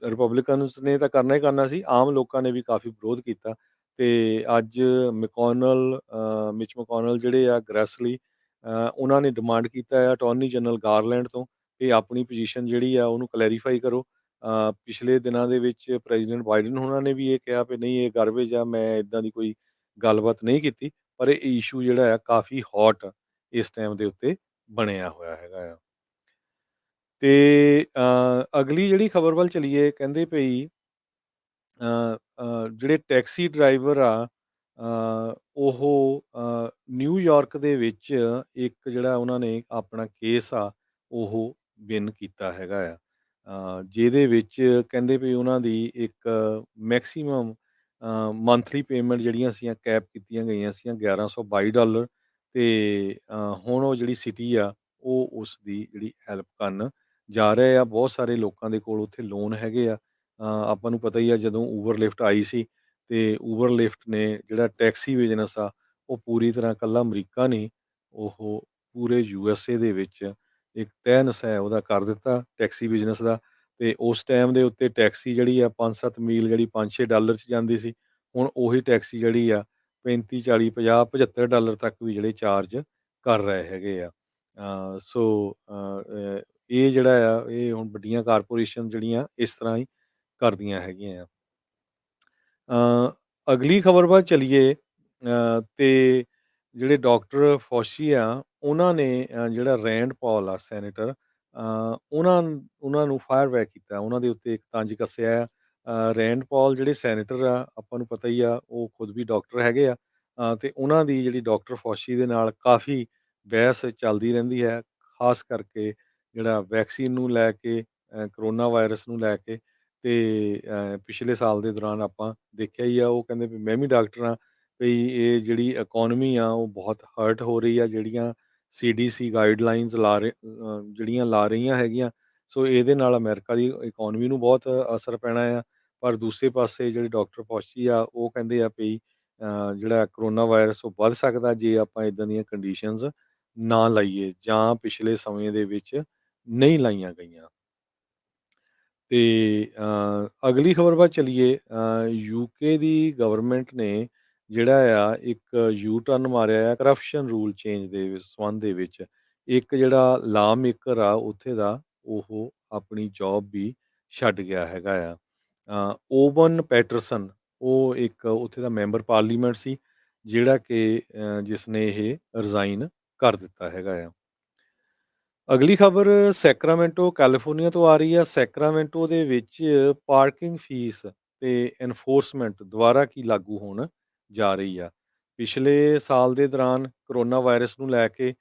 ਰਿਪਬਲਿਕਨਸ ਨੇ ਤਾਂ ਕਰਨਾ ਹੀ ਕਰਨਾ ਸੀ, ਆਮ ਲੋਕਾਂ ਨੇ ਵੀ ਕਾਫੀ ਵਿਰੋਧ ਕੀਤਾ ਤੇ ਅੱਜ ਮਿਚ ਮੈਕੋਨਲ ਜਿਹੜੇ ਆ ਗ੍ਰੈਸਲੀ, ਉਹਨਾਂ ਨੇ ਡਿਮਾਂਡ ਕੀਤਾ ਹੈ ਅਟਾਰਨੀ ਜਨਰਲ ਗਾਰਲੈਂਡ ਤੋਂ ਕਿ ਆਪਣੀ ਪੋਜੀਸ਼ਨ ਜਿਹੜੀ ਆ ਉਹਨੂੰ ਕਲੈਰੀਫਾਈ ਕਰੋ। ਪਿਛਲੇ ਦਿਨਾਂ ਦੇ ਵਿੱਚ ਪ੍ਰੈਜ਼ੀਡੈਂਟ ਬਾਈਡਨ ਉਹਨਾਂ ਨੇ ਵੀ ਇਹ ਕਿਹਾ ਵੀ ਨਹੀਂ, ਇਹ ਗਾਰਬੇਜ ਆ, ਮੈਂ ਇਦਾਂ ਦੀ ਕੋਈ ਗੱਲਬਾਤ ਨਹੀਂ ਕੀਤੀ। ਪਰ ਇਹ ਇਸ਼ੂ ਜਿਹੜਾ ਆ ਕਾਫੀ ਹੌਟ ਇਸ ਟਾਈਮ ਦੇ ਉੱਤੇ ਬਣਿਆ ਹੋਇਆ ਹੈਗਾ ਆ। ਤੇ ਅਗਲੀ ਜਿਹੜੀ ਖਬਰ ਵੱਲ ਚਲੀਏ, ਕਹਿੰਦੇ ਪਈ ਜਿਹੜੇ ਟੈਕਸੀ ਡਰਾਈਵਰ ਆ, ਉਹ ਨਿਊਯਾਰਕ ਦੇ ਵਿੱਚ ਇੱਕ ਜਿਹੜਾ ਉਹਨਾਂ ਨੇ ਆਪਣਾ ਕੇਸ ਆ ਉਹ ਵਿਨ ਕੀਤਾ ਹੈਗਾ ਆ। ਜਿਹਦੇ ਵਿੱਚ ਕਹਿੰਦੇ ਵੀ ਉਹਨਾਂ ਦੀ ਇੱਕ ਮੈਕਸੀਮਮ ਮੰਥਲੀ ਪੇਮੈਂਟ ਜਿਹੜੀਆਂ ਸੀਆਂ ਕੈਪ ਕੀਤੀਆਂ ਗਈਆਂ ਸੀਆਂ $1122, ਤੇ ਹੁਣ ਉਹ ਜਿਹੜੀ ਸਿਟੀ ਆ ਉਹ ਉਸ ਦੀ ਜਿਹੜੀ ਹੈਲਪ ਕਰਨ ਜਾ ਰਹੇ ਆ। ਬਹੁਤ ਸਾਰੇ ਲੋਕਾਂ ਦੇ ਕੋਲ ਉੱਥੇ ਲੋਨ ਹੈਗੇ ਆ। ਆਪਾਂ ਨੂੰ ਪਤਾ ਹੀ ਆ, ਜਦੋਂ ਊਬਰ ਲਿਫਟ ਆਈ ਸੀ ਤੇ ਊਬਰ ਲਿਫਟ ਨੇ ਜਿਹੜਾ ਟੈਕਸੀ ਬਿਜ਼ਨਸ ਆ ਉਹ ਪੂਰੀ ਤਰ੍ਹਾਂ ਇਕੱਲਾ ਅਮਰੀਕਾ ਨਹੀਂ, ਉਹ ਪੂਰੇ USA ਦੇ ਵਿੱਚ ਇੱਕ ਤਹਿ ਨਸੈ ਉਹਦਾ ਕਰ ਦਿੱਤਾ ਟੈਕਸੀ ਬਿਜ਼ਨਸ ਦਾ। ਤੇ ਉਸ ਟਾਈਮ ਦੇ ਉੱਤੇ ਟੈਕਸੀ ਜਿਹੜੀ ਆ 5-7 ਮੀਲ ਜਿਹੜੀ $5-6 'ਚ ਜਾਂਦੀ ਸੀ, ਹੁਣ ਉਹੀ ਟੈਕਸੀ ਜਿਹੜੀ ਆ 35, 40, 50, $75 ਤੱਕ ਵੀ ਜਿਹੜੇ ਚਾਰਜ ਕਰ ਰਹੇ ਹੈਗੇ ਆ। ਸੋ ਇਹ ਜਿਹੜਾ ਆ ਇਹ ਹੁਣ ਵੱਡੀਆਂ ਕਾਰਪੋਰੇਸ਼ਨ ਜਿਹੜੀਆਂ ਇਸ ਤਰ੍ਹਾਂ ਹੀ ਕਰਦੀਆਂ ਹੈਗੀਆਂ ਆ। ਅਗਲੀ ਖਬਰ ਵੱਲ ਚਲੀਏ, ਤੇ ਜਿਹੜੇ ਡਾਕਟਰ ਫੌਸ਼ੀ ਆ ਉਹਨਾਂ ਨੇ ਜਿਹੜਾ ਰੈਂਡ ਪਾਲ ਆ ਸੈਨੇਟਰ, ਉਹਨਾਂ ਨੂੰ ਫਾਇਰ ਬੈਕ ਕੀਤਾ, ਉਹਨਾਂ ਦੇ ਉੱਤੇ ਇੱਕ ਤੰਜ ਕੱਸਿਆ ਆ। ਰੈਂਡ ਪਾਲ ਜਿਹੜੇ ਸੈਨੇਟਰ ਆ, ਆਪਾਂ ਨੂੰ ਪਤਾ ਹੀ ਆ ਉਹ ਖੁਦ ਵੀ ਡਾਕਟਰ ਹੈਗੇ ਆ। ਤੇ ਉਹਨਾਂ ਦੀ ਜਿਹੜੀ ਡਾਕਟਰ ਫੌਸ਼ੀ ਦੇ ਨਾਲ ਕਾਫੀ ਬਹਿਸ ਚੱਲਦੀ ਰਹਿੰਦੀ ਹੈ, ਖਾਸ ਕਰਕੇ ਜਿਹੜਾ ਵੈਕਸੀਨ ਨੂੰ ਲੈ ਕੇ, ਕਰੋਨਾ ਵਾਇਰਸ ਨੂੰ ਲੈ ਕੇ। ਤੇ ਪਿਛਲੇ ਸਾਲ ਦੇ ਦੌਰਾਨ ਆਪਾਂ ਦੇਖਿਆ ਹੀ ਆ, ਉਹ ਕਹਿੰਦੇ ਵੀ ਮੈਂ ਵੀ ਡਾਕਟਰ ਹਾਂ, ਵੀ ਇਹ ਜਿਹੜੀ ਇਕੋਨਮੀ ਆ ਉਹ ਬਹੁਤ ਹਰਟ ਹੋ ਰਹੀ ਆ, ਜਿਹੜੀਆਂ CDC ਗਾਈਡਲਾਈਨਸ ਜਿਹੜੀਆਂ ਲਾ ਰਹੀਆਂ ਹੈਗੀਆਂ। ਸੋ ਇਹਦੇ ਨਾਲ ਅਮਰੀਕਾ ਦੀ ਇਕੋਨਮੀ ਨੂੰ ਬਹੁਤ ਅਸਰ ਪੈਣਾ ਆ। ਪਰ ਦੂਸਰੇ ਪਾਸੇ ਜਿਹੜੇ ਡਾਕਟਰ ਫੌਸ਼ੀ ਆ ਉਹ ਕਹਿੰਦੇ ਆ ਵੀ ਜਿਹੜਾ ਕਰੋਨਾ ਵਾਇਰਸ ਉਹ ਵੱਧ ਸਕਦਾ ਜੇ ਆਪਾਂ ਇਦਾਂ ਦੀਆਂ ਕੰਡੀਸ਼ਨਸ ਨਾ ਲਾਈਏ ਜਾਂ ਪਿਛਲੇ ਸਮੇਂ ਦੇ ਵਿੱਚ ਨਹੀਂ ਲਾਈਆਂ ਗਈਆਂ। ਤੇ ਅਗਲੀ ਖਬਰ ਵੱਲ ਚਲੀਏ, UK ਦੀ ਗਵਰਨਮੈਂਟ ਨੇ ਜਿਹੜਾ ਆ ਇੱਕ ਯੂ ਟਰਨ ਮਾਰਿਆ ਆ ਕਰਪਸ਼ਨ ਰੂਲ ਚੇਂਜ ਦੇ ਸੰਬੰਧ ਦੇ ਵਿੱਚ। ਇੱਕ ਜਿਹੜਾ ਲਾ ਮੇਕਰ ਆ ਉੱਥੇ ਦਾ, ਉਹ ਆਪਣੀ ਜੌਬ ਵੀ ਛੱਡ ਗਿਆ ਹੈਗਾ ਆ। ਓਵਨ ਪੈਟਰਸਨ, ਉਹ ਇੱਕ ਉੱਥੇ ਦਾ ਮੈਂਬਰ ਪਾਰਲੀਮੈਂਟ ਸੀ ਜਿਹੜਾ ਕਿ ਜਿਸ ਨੇ ਇਹ ਰਿਜ਼ਾਈਨ ਕਰ ਦਿੱਤਾ ਹੈਗਾ ਆ। ਅਗਲੀ ਖਬਰ ਸੈਕਰਾਮੈਂਟੋ ਕੈਲੀਫੋਰਨੀਆ ਤੋਂ ਆ ਰਹੀ ਆ। ਸੈਕਰਾਮੈਂਟੋ ਦੇ ਵਿੱਚ ਪਾਰਕਿੰਗ ਫੀਸ ਤੇ ਐਨਫੋਰਸਮੈਂਟ ਦੁਬਾਰਾ ਕੀ ਲਾਗੂ ਹੋਣ ਜਾ ਰਹੀ ਆ। ਪਿਛਲੇ ਸਾਲ ਦੇ ਦੌਰਾਨ ਕਰੋਨਾ ਵਾਇਰਸ ਨੂੰ ਲੈ ਕੇ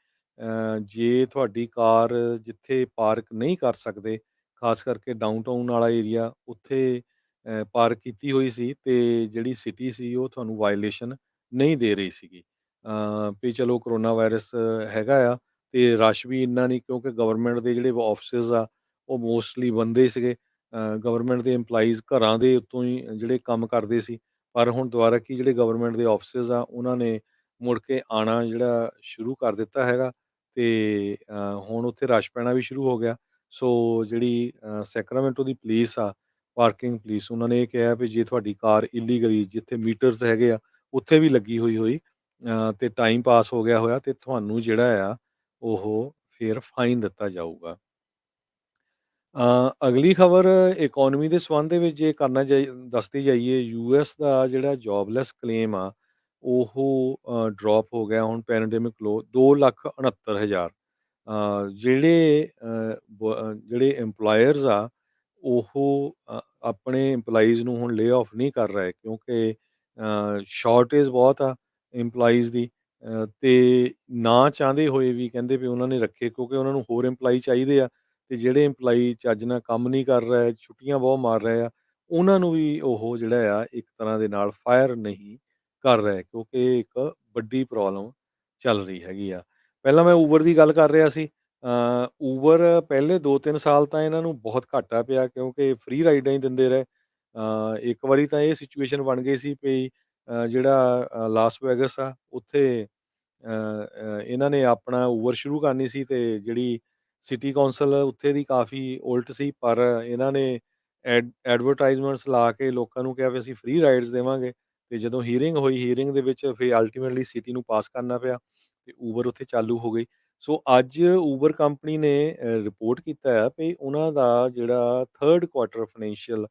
ਜੇ ਤੁਹਾਡੀ ਕਾਰ ਜਿੱਥੇ ਪਾਰਕ ਨਹੀਂ ਕਰ ਸਕਦੇ, ਖਾਸ ਕਰਕੇ ਡਾਊਨਟਾਊਨ ਵਾਲਾ ਏਰੀਆ, ਉੱਥੇ ਪਾਰਕ ਕੀਤੀ ਹੋਈ ਸੀ ਤੇ ਜਿਹੜੀ ਸਿਟੀ ਸੀ ਉਹ ਤੁਹਾਨੂੰ ਵਾਇਲੇਸ਼ਨ ਨਹੀਂ ਦੇ ਰਹੀ ਸੀਗੀ। ਵੀ ਚਲੋ ਕਰੋਨਾ ਵਾਇਰਸ ਹੈਗਾ ਆ ਤੇ ਰਸ਼ ਵੀ ਇੰਨਾ ਨਹੀਂ, ਕਿਉਂਕਿ ਗਵਰਨਮੈਂਟ ਦੇ ਜਿਹੜੇ ਆਫਿਸਿਸ ਆ ਉਹ ਮੋਸਟਲੀ ਬੰਦੇ ਸੀਗੇ। ਗਵਰਨਮੈਂਟ ਦੇ EMPLOYEES ਘਰਾਂ ਦੇ ਉੱਤੋਂ ਹੀ ਜਿਹੜੇ ਕੰਮ ਕਰਦੇ ਸੀ। ਪਰ ਹੁਣ ਦੁਬਾਰਾ ਕੀ ਜਿਹੜੇ ਗਵਰਨਮੈਂਟ ਦੇ ਆਫਿਸਿਸ ਆ ਉਹਨਾਂ ਨੇ ਮੁੜ ਕੇ ਆਉਣਾ ਜਿਹੜਾ ਸ਼ੁਰੂ ਕਰ ਦਿੱਤਾ ਹੈਗਾ ਤੇ ਹੁਣ ਉੱਥੇ ਰਸ਼ ਪੈਣਾ ਵੀ ਸ਼ੁਰੂ ਹੋ ਗਿਆ। ਸੋ ਜਿਹੜੀ ਸੈਕਰਾਮੈਂਟੋ ਦੀ ਪੁਲਿਸ ਆ ਪਾਰਕਿੰਗ ਪੁਲਿਸ ਉਹਨਾਂ ਨੇ ਇਹ ਕਿਹਾ ਵੀ ਜੇ ਤੁਹਾਡੀ ਕਾਰ ਇਲੀਗਲੀ ਜਿੱਥੇ ਮੀਟਰਸ ਹੈਗੇ ਆ, ਉੱਥੇ ਵੀ ਲੱਗੀ ਹੋਈ ਹੋਈ ਤੇ ਟਾਈਮ ਪਾਸ ਹੋ ਗਿਆ ਹੋਇਆ ਤੇ ਤੁਹਾਨੂੰ ਜਿਹੜਾ ਆ ਉਹ ਫਿਰ ਫਾਈਨ ਦਿੱਤਾ ਜਾਊਗਾ। ਅਗਲੀ ਖਬਰ ਇਕੋਨਮੀ ਦੇ ਸੰਬੰਧ ਦੇ ਵਿੱਚ ਜੇ ਕਰਨਾ ਦੱਸਦੇ ਜਾਈਏ, ਯੂਐਸ ਦਾ ਜਿਹੜਾ ਜੋਬਲੈਸ ਕਲੇਮ ਆ, ਉਹ ਡਰੋਪ ਹੋ ਗਿਆ ਹੁਣ ਪੈਂਡੇਮਿਕ ਲੋ 2,69,000। ਜਿਹੜੇ ਐਮਪਲਾਇਰਸ ਆ, ਉਹ ਆਪਣੇ ਐਮਪਲਾਈਜ਼ ਨੂੰ ਹੁਣ ਲੇ ਆਫ ਨਹੀਂ ਕਰ ਰਹੇ ਕਿਉਂਕਿ ਸ਼ਾਰਟੇਜ ਬਹੁਤ ਆ ਐਮਪਲਾਈਜ਼ ਦੀ, ਤੇ ਨਾ ਚਾਹੁੰਦੇ ਹੋਏ ਵੀ ਕਹਿੰਦੇ ਵੀ ਉਹਨਾਂ ਨੇ ਰੱਖੇ ਕਿਉਂਕਿ ਉਹਨਾਂ ਨੂੰ ਹੋਰ ਐਮਪਲਾਈ ਚਾਹੀਦੇ ਆ, ਤੇ ਜਿਹੜੇ ਐਮਪਲਾਈ ਚੱਜ ਨਾਲ ਕੰਮ ਨਹੀਂ ਕਰ ਰਹੇ, ਛੁੱਟੀਆਂ ਬਹੁਤ ਮਾਰ ਰਹੇ ਆ, ਉਹਨਾਂ ਨੂੰ ਵੀ ਉਹ ਜਿਹੜਾ ਆ ਇੱਕ ਤਰ੍ਹਾਂ ਦੇ ਨਾਲ ਫਾਇਰ ਨਹੀਂ ਕਰ ਰਹੇ ਕਿਉਂਕਿ ਇਹ ਇੱਕ ਵੱਡੀ ਪ੍ਰੋਬਲਮ ਚੱਲ ਰਹੀ ਹੈਗੀ ਆ। ਪਹਿਲਾਂ ਮੈਂ ਊਬਰ ਦੀ ਗੱਲ ਕਰ ਰਿਹਾ ਸੀ। ਊਬਰ ਪਹਿਲੇ 2-3 ਸਾਲ ਤਾਂ ਇਹਨਾਂ ਨੂੰ ਬਹੁਤ ਘਾਟਾ ਪਿਆ ਕਿਉਂਕਿ ਫ੍ਰੀ ਰਾਈਡਾਂ ਹੀ ਦਿੰਦੇ ਰਹੇ। ਇੱਕ ਵਾਰੀ ਤਾਂ ਇਹ ਸਿਚੁਏਸ਼ਨ ਬਣ ਗਈ ਸੀ ਵੀ ਜਿਹੜਾ ਲਾਸ ਵੇਗਸ ਆ, ਉੱਥੇ ਇਹਨਾਂ ਨੇ ਆਪਣਾ ਊਬਰ ਸ਼ੁਰੂ ਕਰਨੀ ਸੀ ਤੇ ਜਿਹੜੀ ਸਿਟੀ ਕੌਂਸਲ ਉੱਥੇ ਦੀ ਕਾਫੀ ਉਲਟ ਸੀ, ਪਰ ਇਹਨਾਂ ਨੇ ਐਡਵਰਟਾਈਜ਼ਮੈਂਟਸ ਲਾ ਕੇ ਲੋਕਾਂ ਨੂੰ ਕਿਹਾ ਵੀ ਅਸੀਂ ਫ੍ਰੀ ਰਾਈਡਸ ਦੇਵਾਂਗੇ, ਤੇ ਜਦੋਂ ਹੀਅਰਿੰਗ ਹੋਈ, ਹੀਅਰਿੰਗ ਦੇ ਵਿੱਚ ਫਿਰ ਅਲਟੀਮੇਟਲੀ ਸਿਟੀ ਨੂੰ ਪਾਸ ਕਰਨਾ ਪਿਆ ਤੇ ਊਬਰ ਉੱਥੇ ਚਾਲੂ ਹੋ ਗਈ। ਸੋ ਅੱਜ ਊਬਰ ਕੰਪਨੀ ਨੇ ਰਿਪੋਰਟ ਕੀਤਾ ਹੈ ਵੀ ਉਹਨਾਂ ਦਾ ਜਿਹੜਾ 3rd ਕੁਆਰਟਰ ਫਾਈਨੈਂਸ਼ੀਅਲ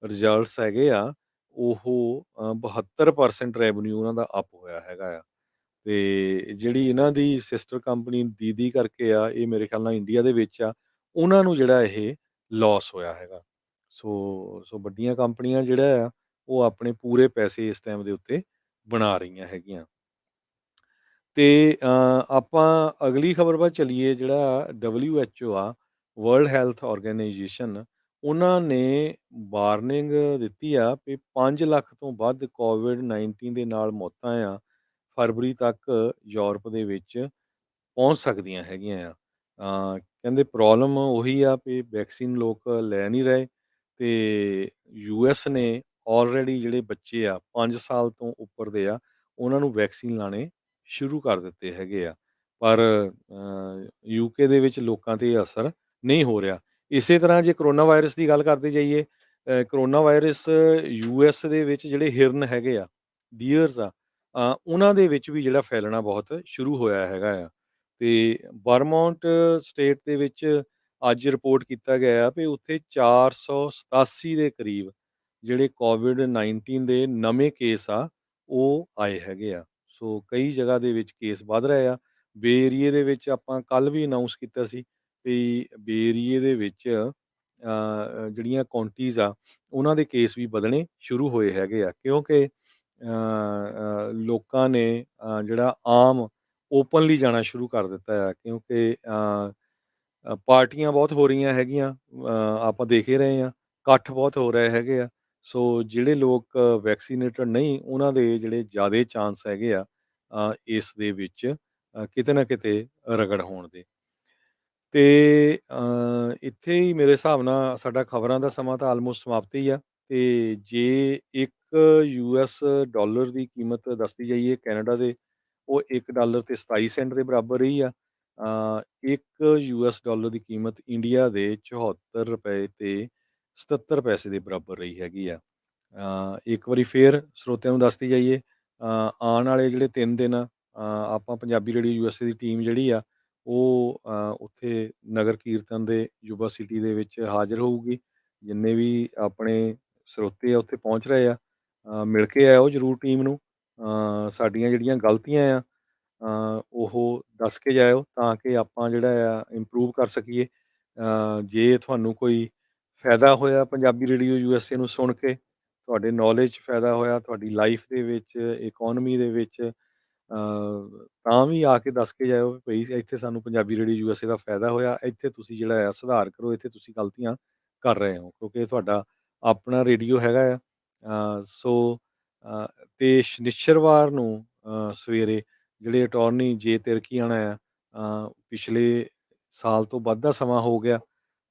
ਰਿਜ਼ਲਟਸ ਹੈਗੇ ਆ, ਉਹ 72% ਰੈਵਨਿਊ ਉਹਨਾਂ ਦਾ ਅਪ ਹੋਇਆ ਹੈਗਾ ਆ। ਤੇ ਜਿਹੜੀ ਇਹਨਾਂ ਦੀ ਸਿਸਟਰ ਕੰਪਨੀ ਦੀਦੀ ਕਰਕੇ ਆ, ਇਹ ਮੇਰੇ ਖਿਆਲ ਨਾਲ ਇੰਡੀਆ ਦੇ ਵਿੱਚ ਆ, ਉਹਨਾਂ ਨੂੰ ਜਿਹੜਾ ਇਹ ਲੋਸ ਹੋਇਆ ਹੈਗਾ। ਸੋ ਵੱਡੀਆਂ ਕੰਪਨੀਆਂ ਜਿਹੜਾ ਆ, ਉਹ ਆਪਣੇ ਪੂਰੇ ਪੈਸੇ ਇਸ ਟਾਈਮ ਦੇ ਉੱਤੇ ਬਣਾ ਰਹੀਆਂ ਹੈਗੀਆਂ। ਤੇ ਆਪਾਂ ਅਗਲੀ ਖਬਰ ਵੱਲ ਚੱਲੀਏ, ਜਿਹੜਾ WHO ਆ, ਵਰਲਡ ਹੈਲਥ ਆਰਗੇਨਾਈਜੇਸ਼ਨ, ਉਹਨਾਂ ਨੇ ਵਾਰਨਿੰਗ ਦਿੱਤੀ ਆ ਵੀ 5 ਲੱਖ ਤੋਂ ਵੱਧ ਕੋਵਿਡ-19 ਦੇ ਨਾਲ ਮੌਤਾਂ ਆ, ਫਰਵਰੀ ਤੱਕ ਯੂਰਪ ਦੇ ਵਿੱਚ ਪਹੁੰਚ ਸਕਦੀਆਂ ਹੈਗੀਆਂ ਆ। ਕਹਿੰਦੇ ਪ੍ਰੋਬਲਮ ਉਹੀ ਆ ਵੀ ਵੈਕਸੀਨ ਲੋਕ ਲੈ ਨਹੀਂ ਰਹੇ, ਤੇ ਯੂਐਸ ਨੇ ਆਲਰੇਡੀ ਜਿਹੜੇ ਬੱਚੇ ਆ 5 ਸਾਲ ਤੋਂ ਉੱਪਰ ਦੇ ਆ, ਉਹਨਾਂ ਨੂੰ ਵੈਕਸੀਨ ਲਾਣੇ ਸ਼ੁਰੂ ਕਰ ਦਿੱਤੇ ਹੈਗੇ ਆ। ਪਰ ਯੂਕੇ ਦੇ ਵਿੱਚ ਲੋਕਾਂ 'ਤੇ ਇਹ ਅਸਰ ਨਹੀਂ ਹੋ ਰਿਹਾ। ਇਸੇ ਤਰ੍ਹਾਂ ਜੇ ਕਰੋਨਾ ਵਾਇਰਸ ਦੀ ਗੱਲ ਕਰਦੇ ਜਾਈਏ, ਕਰੋਨਾ ਵਾਇਰਸ ਯੂਐਸ ਦੇ ਵਿੱਚ ਜਿਹੜੇ ਹਿਰਨ ਹੈਗੇ ਆ, ਬੀਅਰਸ ਆ, ਉਹਨਾਂ ਦੇ ਵਿੱਚ ਵੀ ਜਿਹੜਾ ਫੈਲਣਾ ਬਹੁਤ ਸ਼ੁਰੂ ਹੋਇਆ ਹੈਗਾ ਆ। ਤੇ ਵਰਮੌਂਟ ਸਟੇਟ ਦੇ ਵਿੱਚ ਅੱਜ ਰਿਪੋਰਟ ਕੀਤਾ ਗਿਆ ਆ ਵੀ ਉੱਥੇ 487 ਦੇ ਕਰੀਬ ਜਿਹੜੇ ਕੋਵਿਡ-19 ਦੇ ਨਵੇਂ ਕੇਸ ਆ, ਉਹ ਆਏ ਹੈਗੇ ਆ। ਸੋ ਕਈ ਜਗ੍ਹਾ ਦੇ ਵਿੱਚ ਕੇਸ ਵੱਧ ਰਹੇ ਆ। ਬੇ ਏਰੀਏ ਦੇ ਵਿੱਚ ਆਪਾਂ ਕੱਲ੍ਹ ਵੀ ਅਨਾਊਂਸ ਕੀਤਾ ਸੀ ਵੀ ਬੇ ਏਰੀਏ ਦੇ ਵਿੱਚ ਜਿਹੜੀਆਂ ਕਾਉਂਟੀਜ਼ ਆ, ਉਹਨਾਂ ਦੇ ਕੇਸ ਵੀ ਵਧਣੇ ਸ਼ੁਰੂ ਹੋਏ ਹੈਗੇ ਆ ਕਿਉਂਕਿ ਲੋਕਾਂ ਨੇ ਜਿਹੜਾ ਆਮ ਓਪਨਲੀ ਜਾਣਾ ਸ਼ੁਰੂ ਕਰ ਦਿੱਤਾ ਆ ਕਿਉਂਕਿ ਪਾਰਟੀਆਂ ਬਹੁਤ ਹੋ ਰਹੀਆਂ ਹੈਗੀਆਂ। ਆਪਾਂ ਦੇਖ ਹੀ ਰਹੇ ਹਾਂ, ਇਕੱਠ ਬਹੁਤ ਹੋ ਰਹੇ ਹੈਗੇ ਆ। ਸੋ ਜਿਹੜੇ ਲੋਕ ਵੈਕਸੀਨੇਟਡ ਨਹੀਂ, ਉਹਨਾਂ ਦੇ ਜਿਹੜੇ ਜ਼ਿਆਦਾ ਚਾਂਸ ਹੈਗੇ ਆ ਇਸ ਦੇ ਵਿੱਚ ਕਿਤੇ ਨਾ ਕਿਤੇ ਰਗੜ ਹੋਣ ਦੇ। ਤੇ ਇੱਥੇ ਹੀ ਮੇਰੇ ਹਿਸਾਬ ਨਾਲ ਸਾਡਾ ਖਬਰਾਂ ਦਾ ਸਮਾਂ ਤਾਂ ਆਲਮੋਸਟ ਸਮਾਪਤ ਹੀ ਆ। ਤੇ ਜੇ ਇੱਕ ਯੂਐਸ ਡਾਲਰ ਦੀ ਕੀਮਤ ਦੱਸਦੀ ਜਾਈਏ ਕੈਨੇਡਾ ਦੇ, ਉਹ $1 ਤੇ 27 ਸੈਂਟ ਦੇ ਬਰਾਬਰ ਰਹੀ ਆ। 1 ਯੂਐਸ ਡਾਲਰ ਦੀ ਕੀਮਤ ਇੰਡੀਆ ਦੇ ₹74 ਤੇ 77 ਪੈਸੇ ਦੇ ਬਰਾਬਰ ਰਹੀ ਹੈਗੀ ਆ। ਇੱਕ ਵਾਰੀ ਫੇਰ ਸਰੋਤਿਆਂ ਨੂੰ ਦੱਸਦੀ ਜਾਈਏ, ਆਉਣ ਵਾਲੇ ਜਿਹੜੇ 3 ਦਿਨ ਆਪਾਂ ਪੰਜਾਬੀ ਰੇਡੀਓ ਯੂਐਸਏ ਦੀ ਟੀਮ ਜਿਹੜੀ ਆ, ਉਹ ਉੱਥੇ ਨਗਰ ਕੀਰਤਨ ਦੇ ਯੁਵਾ ਸਿਟੀ ਦੇ ਵਿੱਚ ਹਾਜ਼ਰ ਹੋਊਗੀ। ਜਿੰਨੇ ਵੀ ਆਪਣੇ ਸਰੋਤੇ ਆ ਉੱਥੇ ਪਹੁੰਚ ਰਹੇ ਆ, ਮਿਲ ਕੇ ਆਇਓ ਜ਼ਰੂਰ ਟੀਮ ਨੂੰ। ਸਾਡੀਆਂ ਜਿਹੜੀਆਂ ਗਲਤੀਆਂ ਆ, ਉਹ ਦੱਸ ਕੇ ਜਾਇਓ ਤਾਂ ਕਿ ਆਪਾਂ ਜਿਹੜਾ ਆ ਇੰਪਰੂਵ ਕਰ ਸਕੀਏ। ਜੇ ਤੁਹਾਨੂੰ ਕੋਈ ਫਾਇਦਾ ਹੋਇਆ ਪੰਜਾਬੀ ਰੇਡੀਓ ਯੂਐਸਏ ਨੂੰ ਸੁਣ ਕੇ, ਤੁਹਾਡੇ ਨੌਲੇਜ 'ਚ ਫਾਇਦਾ ਹੋਇਆ, ਤੁਹਾਡੀ ਲਾਈਫ ਦੇ ਵਿੱਚ, ਇਕੋਨਮੀ ਦੇ ਵਿੱਚ, ਤਾਂ ਵੀ ਆ ਕੇ ਦੱਸ ਕੇ ਜਾਇਓ ਭਈ ਇੱਥੇ ਸਾਨੂੰ ਪੰਜਾਬੀ ਰੇਡੀਓ ਯੂਐਸਏ ਦਾ ਫਾਇਦਾ ਹੋਇਆ, ਇੱਥੇ ਤੁਸੀਂ ਜਿਹੜਾ ਆ ਸੁਧਾਰ ਕਰੋ, ਇੱਥੇ ਤੁਸੀਂ ਗਲਤੀਆਂ ਕਰ ਰਹੇ ਹੋ ਕਿਉਂਕਿ ਇਹ ਤੁਹਾਡਾ ਆਪਣਾ ਰੇਡੀਓ ਹੈਗਾ ਆ। ਸੋ ਤੇ ਸ਼ਨਿੱਚਰਵਾਰ ਨੂੰ ਸਵੇਰੇ ਜਿਹੜੇ ਅਟਾਰਨੀ ਜੇ ਤਿਰਕੀਆਣਾ ਆ, ਪਿਛਲੇ ਸਾਲ ਤੋਂ ਵੱਧ ਦਾ ਸਮਾਂ ਹੋ ਗਿਆ,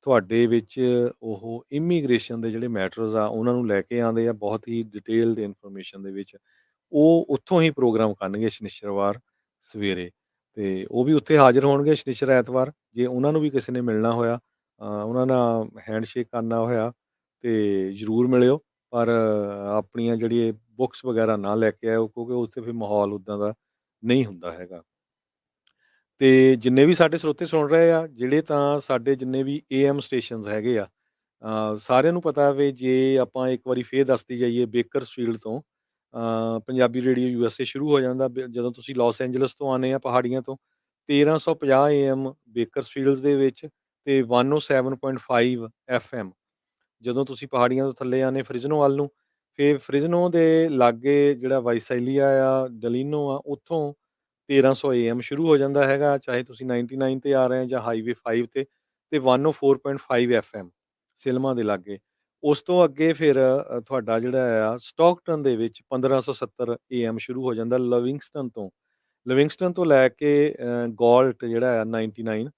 ਤੁਹਾਡੇ ਵਿੱਚ ਉਹ ਇਮੀਗ੍ਰੇਸ਼ਨ ਦੇ ਜਿਹੜੇ ਮੈਟਰਸ ਆ, ਉਹਨਾਂ ਨੂੰ ਲੈ ਕੇ ਆਉਂਦੇ ਆ ਬਹੁਤ ਹੀ ਡਿਟੇਲਡ ਇਨਫੋਰਮੇਸ਼ਨ ਦੇ ਵਿੱਚ। ਉਹ ਉੱਥੋਂ ਹੀ ਪ੍ਰੋਗਰਾਮ ਕਰਨਗੇ ਸ਼ਨਿੱਚਰਵਾਰ ਸਵੇਰੇ, ਤੇ ਉਹ ਵੀ ਉੱਥੇ ਹਾਜ਼ਰ ਹੋਣਗੇ ਸ਼ਨਿੱਚਰ ਐਤਵਾਰ। ਜੇ ਉਹਨਾਂ ਨੂੰ ਵੀ ਕਿਸੇ ਨੇ ਮਿਲਣਾ ਹੋਇਆ, ਉਹਨਾਂ ਨਾਲ ਹੈਂਡਸ਼ੇਕ ਕਰਨਾ ਹੋਇਆ, ਤੇ ਜ਼ਰੂਰ ਮਿਲਿਓ। ਪਰ ਆਪਣੀਆਂ ਜਿਹੜੀ ਬੁੱਕਸ ਵਗੈਰਾ ਨਾ ਲੈ ਕੇ ਆਇਓ, ਕਿਉਂਕਿ ਉੱਥੇ ਫਿਰ ਮਾਹੌਲ ਉੱਦਾਂ ਦਾ ਨਹੀਂ ਹੁੰਦਾ ਹੈਗਾ। ਤੇ ਜਿੰਨੇ ਵੀ ਸਾਡੇ ਸਰੋਤੇ ਸੁਣ ਰਹੇ ਆ, ਜਿਹੜੇ ਤਾਂ ਸਾਡੇ ਜਿੰਨੇ ਵੀ ਏਐਮ ਸਟੇਸ਼ਨਸ ਹੈਗੇ ਆ, ਸਾਰਿਆਂ ਨੂੰ ਪਤਾ ਵੀ ਜੇ ਆਪਾਂ ਇੱਕ ਵਾਰੀ ਫੇਰ ਦੱਸਦੀ ਜਾਈਏ ਬੇਕਰਸਫੀਲਡ ਤੋਂ ਪੰਜਾਬੀ ਰੇਡੀਓ ਯੂਐਸਏ ਸ਼ੁਰੂ ਹੋ ਜਾਂਦਾ ਜਦੋਂ ਤੁਸੀਂ ਲਾਸ ਐਂਜਲਸ ਤੋਂ ਆਉਂਦੇ ਆ ਪਹਾੜੀਆਂ ਤੋਂ 1350 ਏਐਮ ਬੇਕਰਸਫੀਲਡਸ ਦੇ ਵਿੱਚ ਤੇ 107.5 ਐਫਐਮ ਜਦੋਂ ਤੁਸੀਂ ਪਹਾੜੀਆਂ ਤੋਂ ਥੱਲੇ ਆਉਂਦੇ ਫ੍ਰਿਜ਼ਨੋ ਵੱਲ ਨੂੰ, ਫਿਰ ਫ੍ਰਿਜ਼ਨੋ ਦੇ ਲਾਗੇ ਜਿਹੜਾ ਵਾਈਸਾਈਲੀਆ ਆ, ਡਲੀਨੋ ਆ, ਉੱਥੋਂ 1300 ਏਐਮ ਸ਼ੁਰੂ ਹੋ ਜਾਂਦਾ ਹੈਗਾ, ਚਾਹੇ ਤੁਸੀਂ 99 ਤੇ ਆ ਰਹੇ ਹੋ ਜਾਂ ਹਾਈਵੇ 5 ਤੇ 104.5 ਐਫਐਮ ਸਿਲਮਾ ਦੇ ਲਾਗੇ। ਉਸ ਤੋਂ ਅੱਗੇ ਫਿਰ ਤੁਹਾਡਾ ਜਿਹੜਾ ਆ ਸਟੋਕਟਨ ਦੇ ਵਿੱਚ 1570 ਏਐਮ ਸ਼ੁਰੂ ਹੋ ਜਾਂਦਾ ਲਵਿੰਗਸਟਨ ਤੋਂ। ਲਿਵਿੰਗਸਟਨ ਤੋਂ ਲੈ ਕੇ ਗੋਲਟ ਜਿਹੜਾ ਆ 99